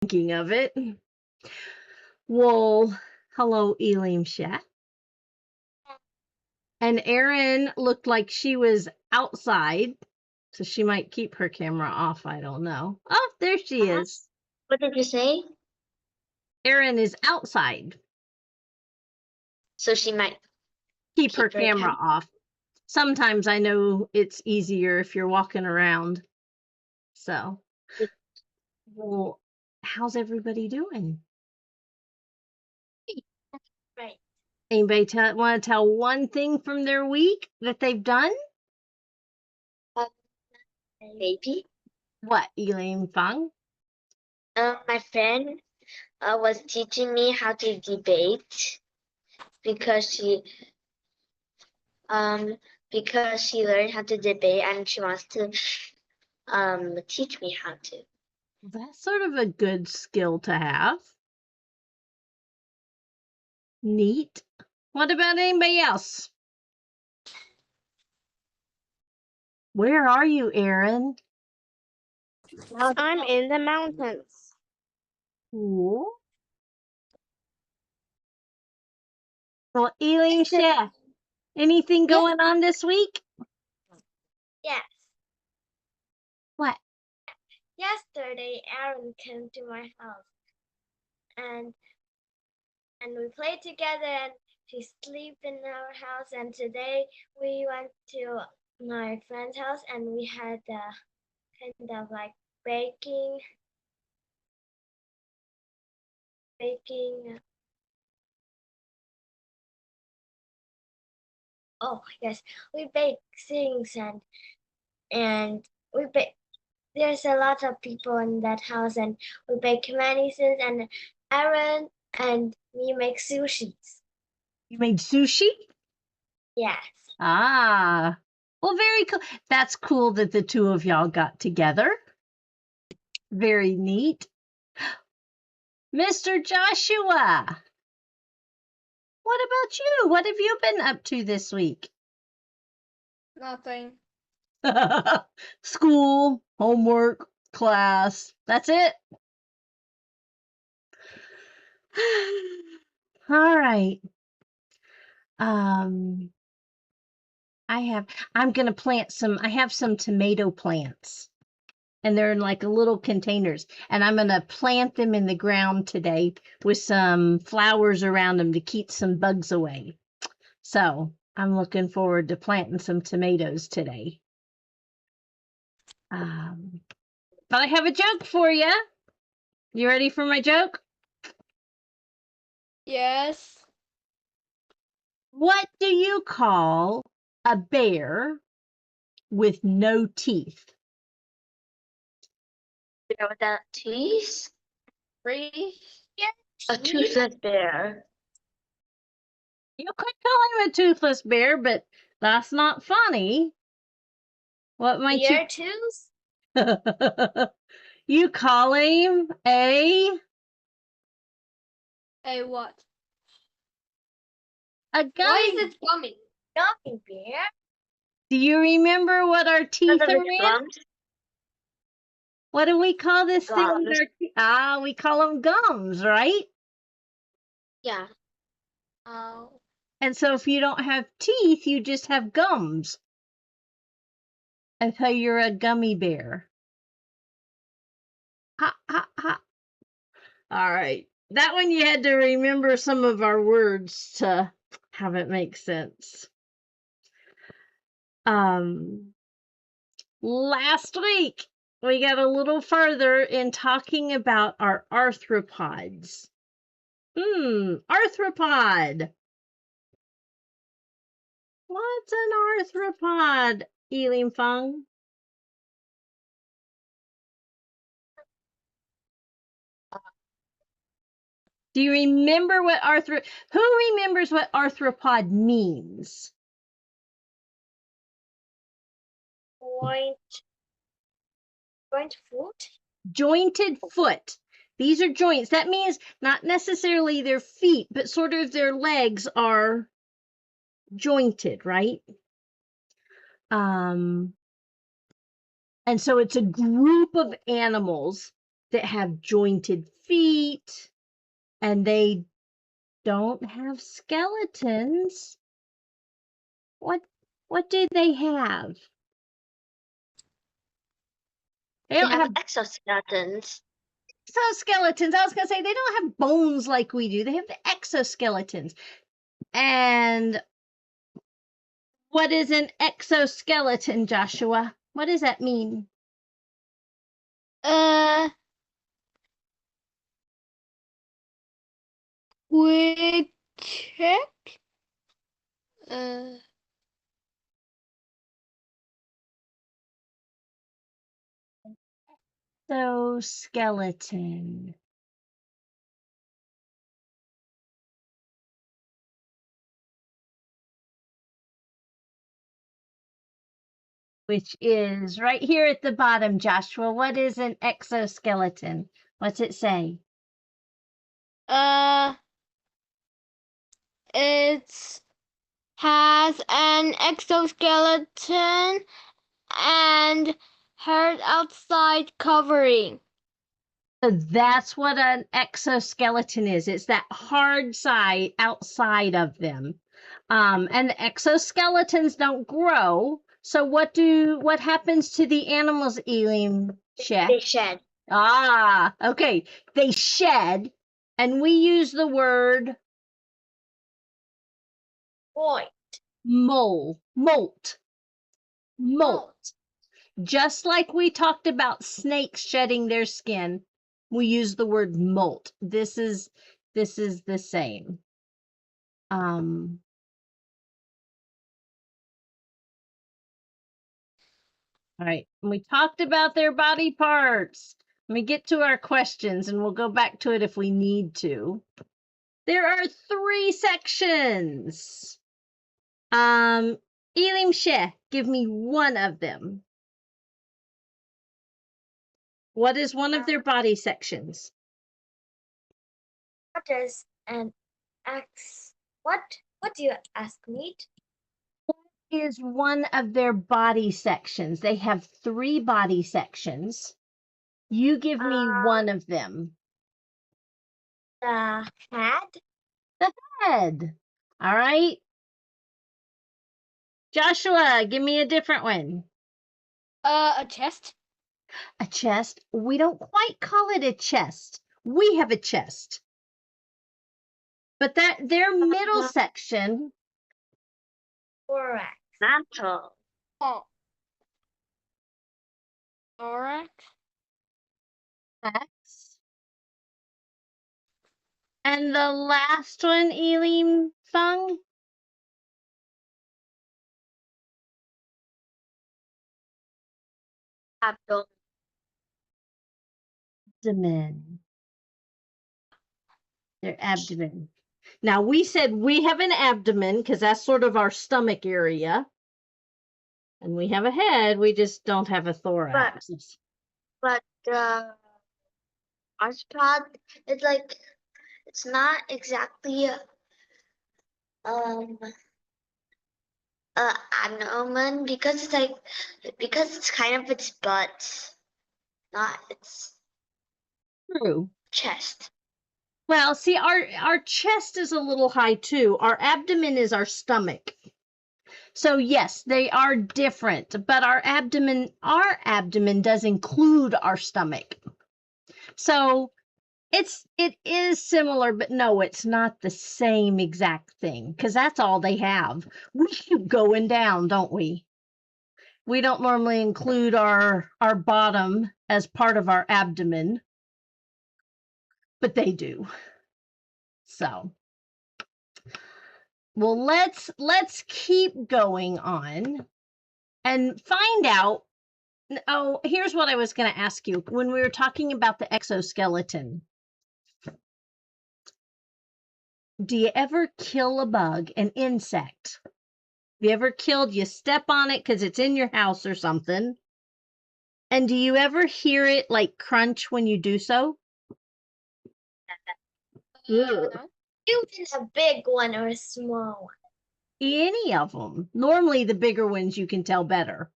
thinking of it. Well, hello, Elim Chef. And Erin looked like she was outside, so she might keep her camera off. I don't know. Oh, there she is. What did you say? Erin is outside. So she might Keep her camera off. Sometimes I know it's easier if you're walking around. So, well, how's everybody doing? Right. Anybody want to tell one thing from their week that they've done? Maybe. What, Elaine Fang? My friend was teaching me how to debate because she learned how to debate and she wants to teach me how to. That's sort of a good skill to have. Neat. What about anybody else? Where are you, Erin? I'm in the mountains. Cool. Well, Elaine Chef, anything going on this week? Yes. What? Yesterday, Aaron came to my house, and we played together. And she slept in our house. And today we went to my friend's house, and we had kind of like baking. Oh yes, we bake things and we bake. There's a lot of people in that house, and we bake many things. And Aaron and me make sushis. You made sushi? Yes. Ah, well, very cool. That's cool that the two of y'all got together. Very neat. Mr. Joshua, what about you? What have you been up to this week? Nothing. School, homework, class. That's it. All right. I'm gonna plant I have some tomato plants. And they're in like little containers. And I'm gonna plant them in the ground today with some flowers around them to keep some bugs away. So I'm looking forward to planting some tomatoes today. But I have a joke for you. You ready for my joke? Yes. What do you call a bear with no teeth? Bear without teeth? Yes. A toothless bear. You could call him a toothless bear, but that's not funny. What might Bear tooth? you? You call him a What? gummy. Why is it gummy? Gummy bear? Do you remember what our teeth are in? Gums? What do we call this thing with Gums. our teeth? We call them gums, right? Yeah. Oh. And so if you don't have teeth, you just have gums. And so you're a gummy bear. Ha, ha, ha. All right. That one you had to remember some of our words to have it make sense. Last week, we got a little further in talking about our arthropods. Arthropod. What's an arthropod, Elim Feng? Do you remember what who remembers what arthropod means? Point foot? Jointed foot. These are joints. That means not necessarily their feet, but sort of their legs are jointed, right? And so it's a group of animals that have jointed feet, and they don't have skeletons. What do they have? They They don't have have exoskeletons. exoskeletons. I was going to say they don't have bones like we do. They have the exoskeletons. And what is an exoskeleton, Joshua? What does that mean? Quick check. So skeleton. Which is right here at the bottom, Joshua. What is an exoskeleton? What's it say? It has an exoskeleton and hard outside covering. So that's what an exoskeleton is. It's that hard side outside of them. And the exoskeletons don't grow. So what happens to the animals, Elim? They shed. Ah, okay. They shed, and we use the word Boy. molt. Just like we talked about snakes shedding their skin, we use the word molt. This is the same. All right. We talked about their body parts. Let me get to our questions and we'll go back to it if we need to. There are 3 sections. Elim Sheh, give me one of them. What is one of their body sections? What is an X? What do you ask me? Is one of their body sections. They have 3 body sections. You give me one of them. The head. The head. All right. Joshua, give me a different one. A chest. A chest. We don't quite call it a chest. We have a chest. But their middle section. Thorax. Mantle. Thorax. X. And the last one, Elim Sung? Abdomen. Abdomen. Their abdomen. Now, we said we have an abdomen because that's sort of our stomach area. And we have a head, we just don't have a thorax. But arthropod is like, it's not exactly abdomen because it's kind of its butt, not its True. chest. Well, see, our chest is a little high too. Our abdomen is our stomach. So yes, they are different, but our abdomen does include our stomach. So it is similar, but no, it's not the same exact thing because that's all they have. We keep going down, don't we? We don't normally include our bottom as part of our abdomen, but they do. So, well, let's keep going on and find out. Oh, here's what I was going to ask you when we were talking about the exoskeleton. Do you ever kill a bug, an insect? Have you ever killed, you step on it because it's in your house or something? And do you ever hear it like crunch when you do so? Even a big one or a small one. Any of them. Normally the bigger ones you can tell better.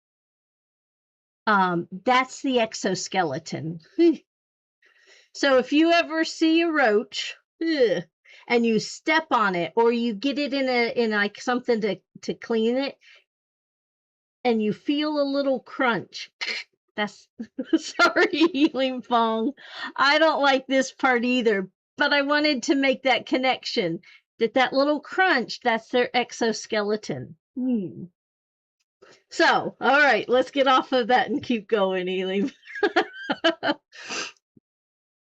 That's the exoskeleton. So if you ever see a roach, ugh, and you step on it, or you get it in like something to clean it, and you feel a little crunch, that's sorry, Healing Fong. I don't like this part either, but I wanted to make that connection that little crunch, that's their exoskeleton. So, all right, let's get off of that and keep going, Elim.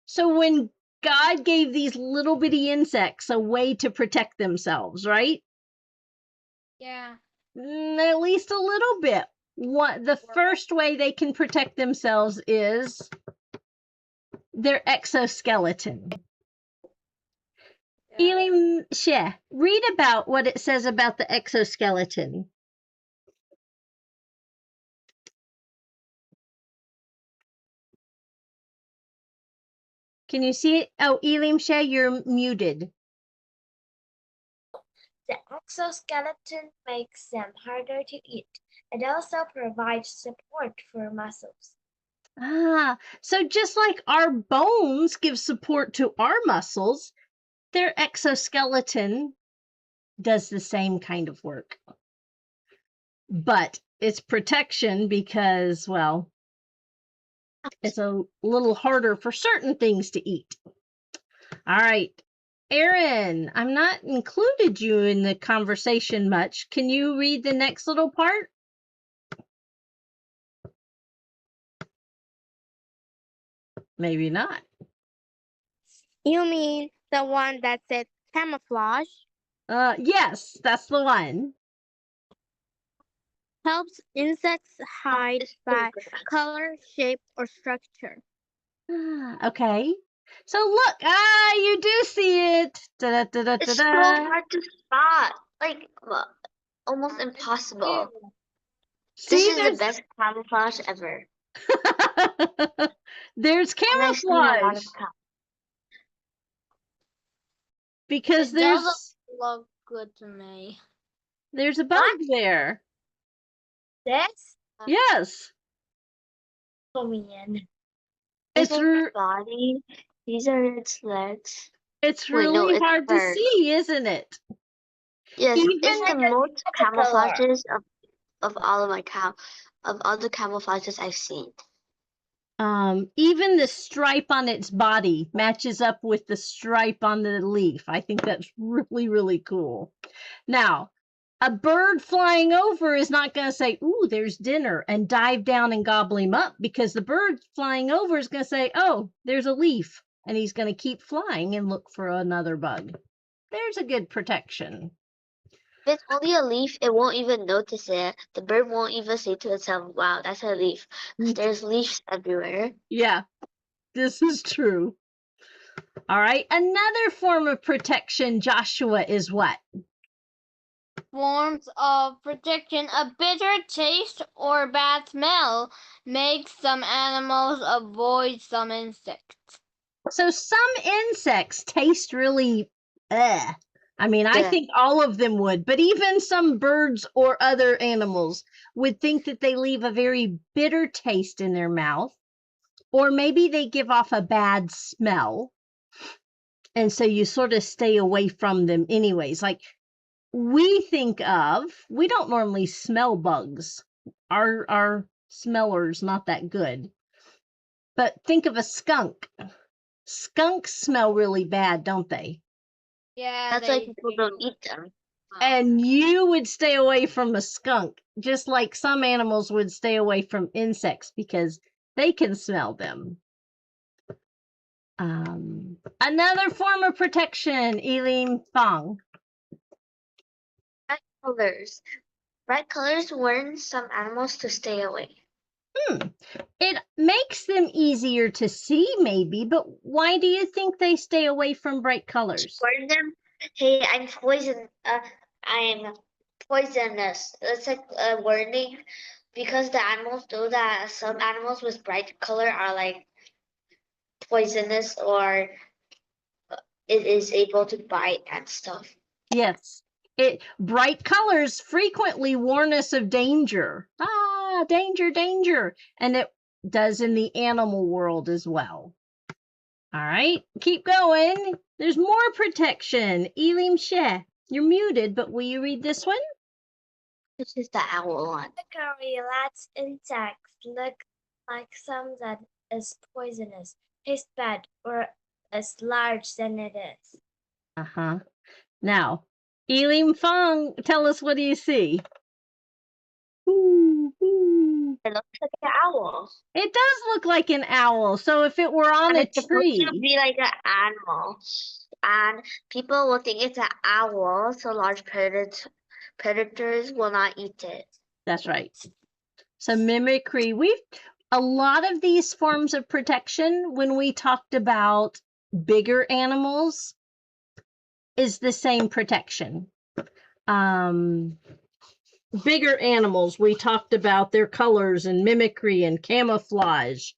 So when God gave these little bitty insects a way to protect themselves, right? Yeah. At least a little bit. The first way they can protect themselves is their exoskeleton. Elim She, read about what it says about the exoskeleton. Can you see it? Oh, Elim She, you're muted. The exoskeleton makes them harder to eat. It also provides support for muscles. So just like our bones give support to our muscles, their exoskeleton does the same kind of work. But it's protection because, well, it's a little harder for certain things to eat. All right. Aaron, I'm not included you in the conversation much. Can you read the next little part? Maybe not. You mean the one that said camouflage? Yes, that's the one. Helps insects hide by color, shape, or structure. Okay. So look, you do see it. It's so hard to spot. Like, almost impossible. This is the best camouflage ever. There's And I've seen a lot camouflage. of Because It doesn't look good to me. there's a bug there. This? Yes. Oh, man. It's its body. These are its legs. it's Wait, no, really it's hard to fur. see, isn't it? Yes, Even it's the most camouflages of all of my of all the camouflages I've seen. even the stripe on its body matches up with the stripe on the leaf. I think that's really, really cool. Now, a bird flying over is not going to say, "Ooh, there's dinner," and dive down and gobble him up, because the bird flying over is going to say, "Oh, there's a leaf," and he's going to keep flying and look for another bug. There's a good protection. If it's only a leaf, it won't even notice it. The bird won't even say to itself, "Wow, that's a leaf." There's leaves everywhere. Yeah, this is true. All right, another form of protection, Joshua, is what? Forms of protection. A bitter taste or bad smell makes some animals avoid some insects. So some insects taste really, I mean, I Yeah. think all of them would, but even some birds or other animals would think that they leave a very bitter taste in their mouth, or maybe they give off a bad smell. And so you sort of stay away from them anyways. Like we don't normally smell bugs. Our smeller's not that good. But think of a skunk. Skunks smell really bad, don't they? Yeah, That's why people don't eat them. And you would stay away from a skunk, just like some animals would stay away from insects because they can smell them. Another form of protection, Eileen Fong. Bright colors warn some animals to stay away. It makes them easier to see, maybe, but why do you think they stay away from bright colors? Warn them, "Hey, I'm I'm poisonous." It's like a warning, because the animals know that some animals with bright color are like poisonous, or it is able to bite and stuff. Yes. Bright colors frequently warn us of danger. Danger, danger. And it does in the animal world as well. All right, keep going. There's more protection. Elim She, you're muted, but will you read this one? This is the owl one. Curry lets insects look like some that is poisonous, taste bad, or as large than it is. Uh-huh. Now, Elim Fong, tell us, what do you see? Ooh, ooh. It looks like an owl. It does look like an owl. So if it were on And a it's supposed to tree, be like an animal. And people will think it's an owl, so large predators will not eat it. that's right. So mimicry, a lot of these forms of protection, when we talked about bigger animals, is the same protection. Bigger animals, we talked about their colors and mimicry and camouflage.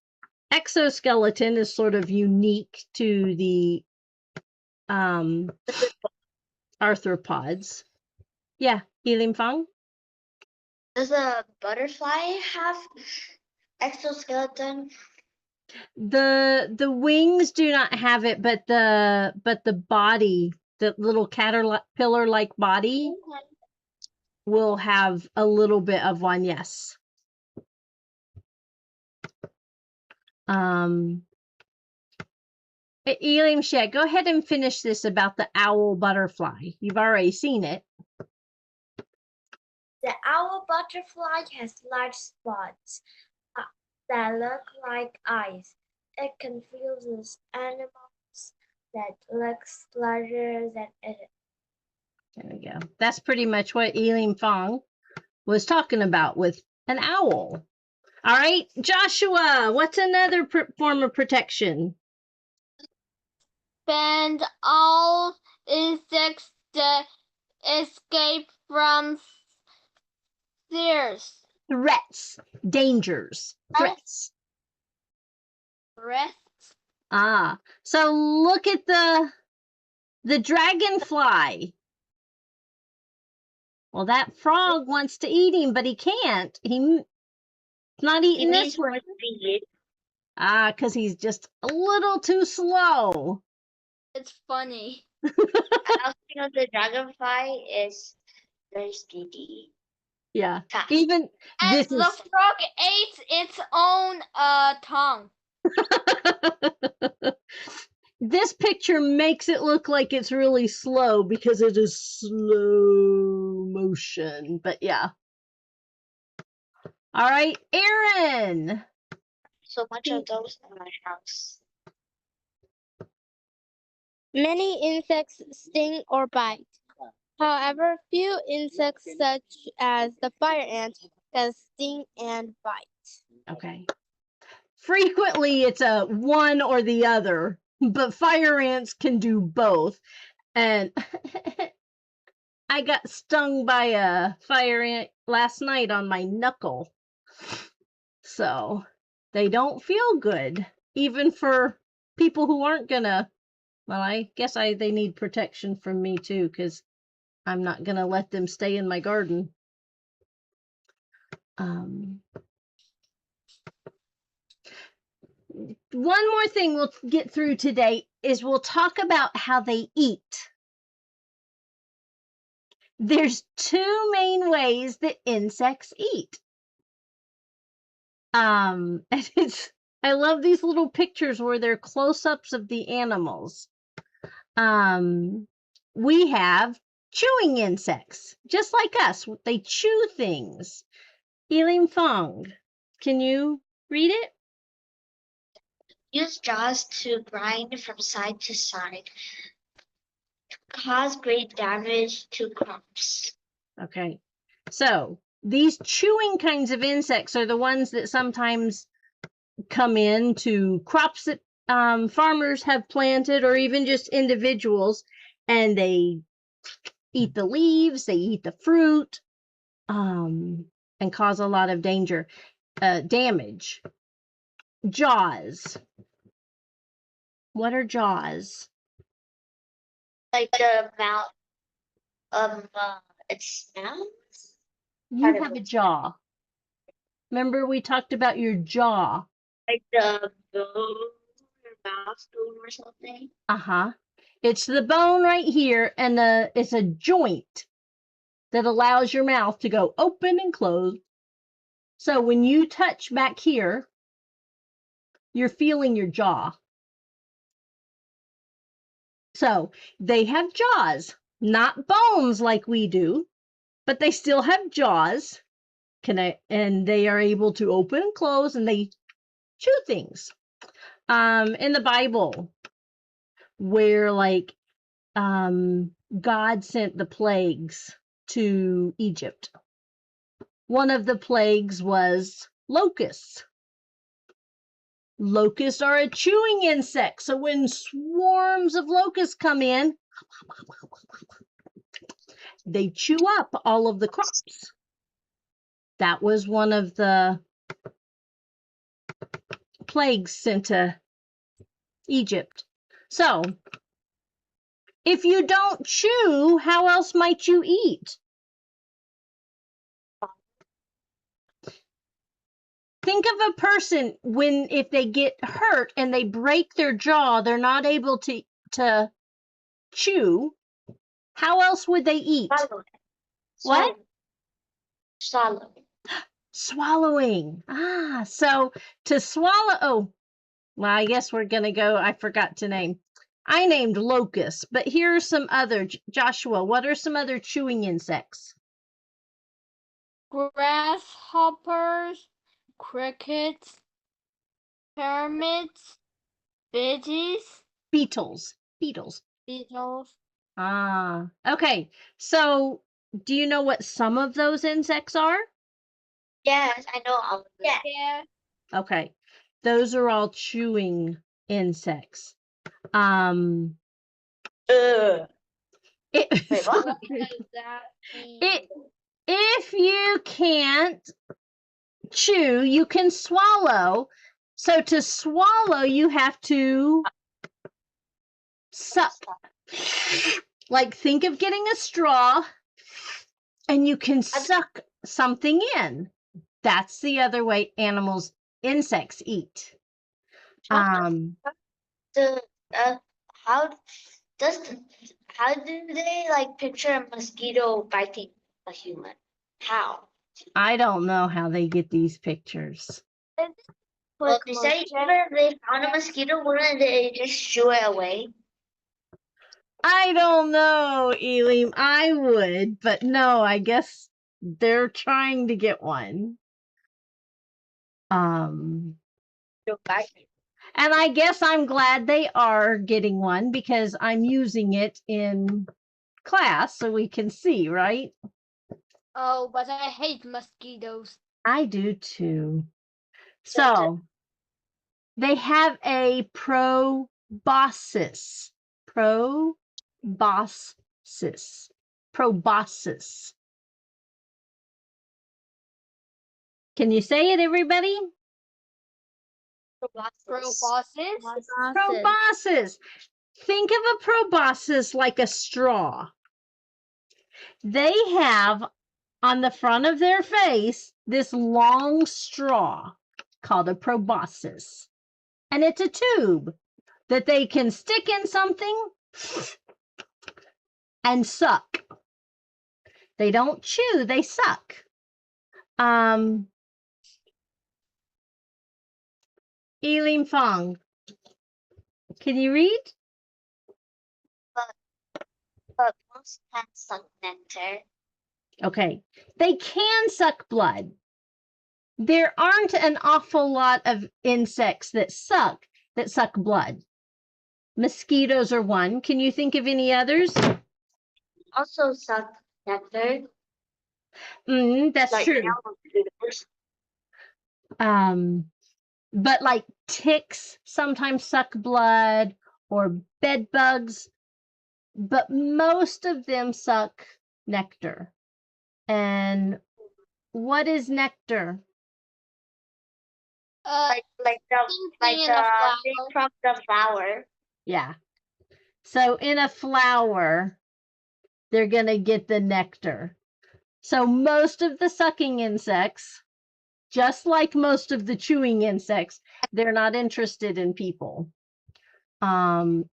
Exoskeleton is sort of unique to the arthropods. Yeah, Elim Fang? Does a butterfly have exoskeleton? The wings do not have it, but the body, the little caterpillar like body, will have a little bit of one. Yes. Elim She, go ahead and finish this about the owl butterfly. You've already seen it. The owl butterfly has large spots that look like eyes. It confuses animals that looks larger than it is. There we go. That's pretty much what Elim Fong was talking about with an owl. All right, Joshua, what's another form of protection? Bend all insects that escape from fears. Threats, dangers, threats. Rest. Ah, so look at the dragonfly. Well, that frog wants to eat him, but he can't. He's not eating this one. Ah, because he's just a little too slow. It's funny. I also know the dragonfly is very speedy. Yeah, Fast. even And this the is. frog ate its own tongue. This picture makes it look like it's really slow because it is slow motion. But yeah. All right, Aaron. So much of those in my house. Many insects sting or bite. However, few insects such as the fire ant can sting and bite. Okay. Frequently, it's a one or the other, but fire ants can do both. And I got stung by a fire ant last night on my knuckle. So they don't feel good, even for people who aren't gonna. Well, I guess they need protection from me too, because I'm not gonna let them stay in my garden. One more thing we'll get through today is we'll talk about how they eat. There's two main ways that insects eat. And I love these little pictures where they're close-ups of the animals. We have chewing insects, just like us. They chew things. Elim Fong, can you read it? Use jaws to grind from side to side. Cause great damage to crops. Okay. So these chewing kinds of insects are the ones that sometimes come into crops that farmers have planted, or even just individuals, and they eat the leaves, they eat the fruit, and cause a lot of damage. Jaws. What are jaws? Like the mouth, its mouth? You have a jaw. Remember we talked about your jaw. Like the bone mouth bone or something. Uh-huh. It's the bone right here, and it's a joint that allows your mouth to go open and close. So when you touch back here, you're feeling your jaw. So they have jaws, not bones like we do, but they still have jaws. And they are able to open and close, and they chew things. In the Bible, where like God sent the plagues to Egypt. One of the plagues was locusts. Locusts are a chewing insect. So when swarms of locusts come in, they chew up all of the crops. That was one of the plagues sent to Egypt. So if you don't chew, how else might you eat? Think of a person if they get hurt and they break their jaw, they're not able to chew. How else would they eat? Swallow. What? Swallow. Swallowing. So to swallow, oh, well, I guess we're going to go, I forgot to name. I named locusts, but here are some other. Joshua, what are some other chewing insects? Grasshoppers, crickets, termites, beetles. Beetles. Okay. So do you know what some of those insects are? Yes, I know all of them. Yeah. Okay. Those are all chewing insects. It, Wait, what? What does that mean? if you can't chew, you can swallow. So to swallow, you have to suck. Like think of getting a straw and you can suck something in. That's the other way insects eat. How do they like picture a mosquito biting a human? How? I don't know how they get these pictures. Well, they say even if they found a mosquito, wouldn't they just shoo it away? I don't know, Elim. I would, but no, I guess they're trying to get one. And I guess I'm glad they are getting one because I'm using it in class so we can see, right? Oh, but I hate mosquitoes. I do too. So they have a proboscis. Proboscis. Can you say it, everybody? Proboscis. Think of a proboscis like a straw. They have on the front of their face this long straw called a proboscis. And it's a tube that they can stick in something and suck. They don't chew, they suck. Elim Fong, can you read? But most can suck nectar. Okay, they can suck blood. There aren't an awful lot of insects that suck blood. Mosquitoes are one. Can you think of any others? Also suck nectar. That's Like true. But like ticks sometimes suck blood, or bed bugs, but most of them suck nectar. And what is nectar? Like thing from the flower. Yeah. So in a flower, they're going to get the nectar. So most of the sucking insects, just like most of the chewing insects, they're not interested in people.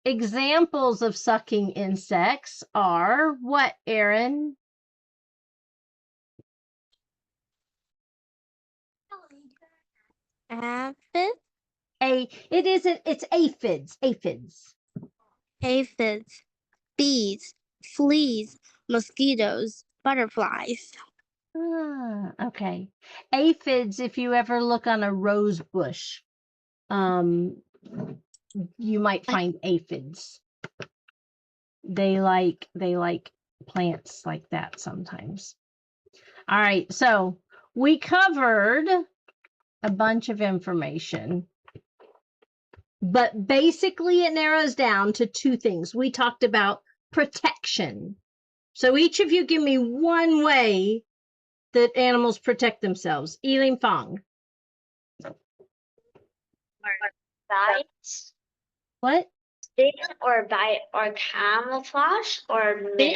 Examples of sucking insects are what, Erin? Aphid, It's aphids. aphids, bees, fleas, mosquitoes, butterflies. Okay. Aphids, if you ever look on a rose bush, you might find aphids. They like plants like that sometimes. All right, so we covered a bunch of information, but basically it narrows down to two things. We talked about protection. So each of you give me one way that animals protect themselves. Elim Fong. Bite, What? sting, or bite, or camouflage, or mimic.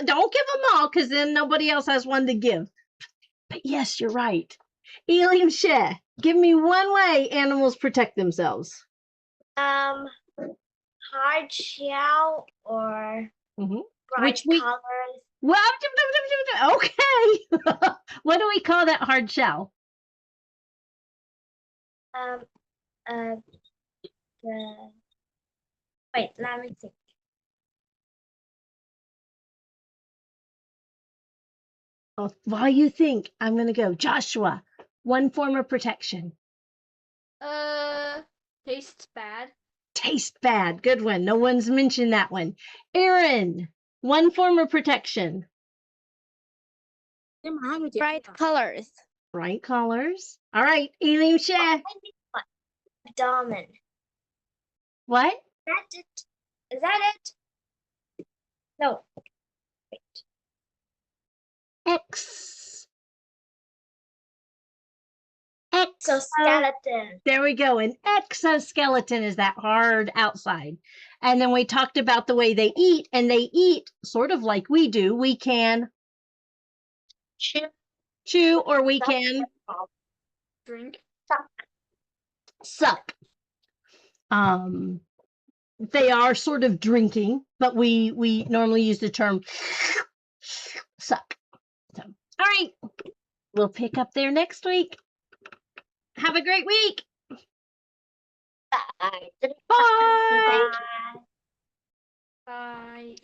Don't give them all, because then nobody else has one to give. But yes, you're right. Elim Sheh, give me one way animals protect themselves. Hard shell or Mhm. bright Which we- colors. Well, okay. What do we call that hard shell? Wait, let me think. Oh, while you think, I'm going to go. Joshua, one form of protection. Tastes bad. Taste bad. Good one. No one's mentioned that one. Erin, one form of protection. Bright colors. Bright colors. All right. Elim Sheh. Abdomen. What? That's it. Is that it? No. X. Exoskeleton. There we go. An exoskeleton is that hard outside. And then we talked about the way they eat, and they eat sort of like we do. We can chew or we can Drink. suck. They are sort of drinking, but we normally use the term suck. So, all right. We'll pick up there next week. Have a great week. Bye. Bye. Bye.